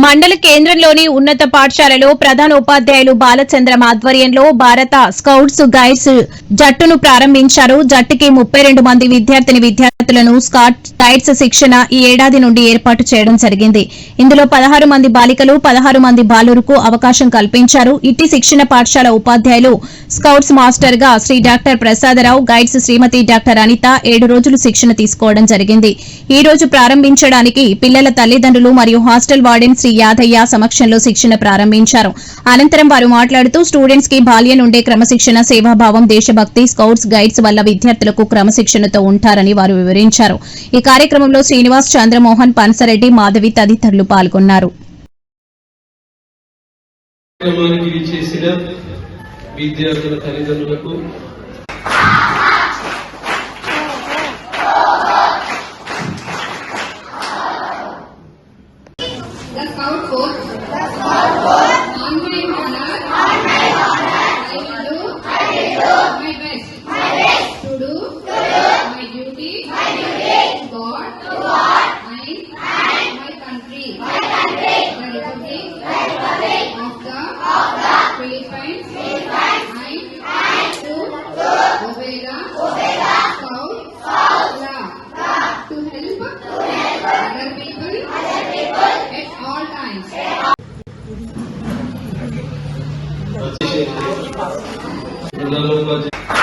మండల కేంద్రంలోని ఉన్నత పాఠశాలలో ప్రధాన ఉపాధ్యాయులు బాలచంద్రం ఆధ్వర్యంలో భారత స్కౌట్స్ గైడ్స్ జట్టును ప్రారంభించారు. జట్టుకి 32 మంది విద్యార్థులను స్కౌట్స్ గైడ్స్ శిక్షణ ఈ ఏడాది నుండి ఏర్పాటు చేయడం జరిగింది. ఇందులో 16 మంది బాలికలు 16 మంది బాలురకు అవకాశం కల్పించారు. ఇట్టి శిక్షణ పాఠశాల ఉపాధ్యాయులు స్కౌట్స్ మాస్టర్ గా శ్రీ డాక్టర్ ప్రసాదరావు, గైడ్స్ శ్రీమతి డాక్టర్ అనిత 7 రోజులు శిక్షణ తీసుకోవడం జరిగింది. ఈ రోజు ప్రారంభించడానికి పిల్లల తల్లిదండ్రులు మరియు హాస్టల్ వార్డెన్ శ్రీ యాదయ్య సమక్షంలో శిక్షణ ప్రారంభించారు. అనంతరం వారు మాట్లాడుతూ స్టూడెంట్స్ కి బాల్యం నుండే క్రమశిక్షణ, సేవాభావం, దేశభక్తి స్కౌట్స్ గైడ్స్ వల్ల విద్యార్థులకు క్రమశిక్షణతో ఉంటారని వారు వివరించారు. ఈ కార్యక్రమంలో శ్రీనివాస్, చంద్రమోహన్, పనసరెడ్డి, మాధవి తదితరులు పాల్గొన్నారు. విద్యార్థుల తల్లిదండ్రులకు The Scout Force. On my honor. I will do my best to do my duty to God and my country. The Republic of the Philippines and to obey the Scout law to help other people at all times. ప్రధానోపాధ్యాయులు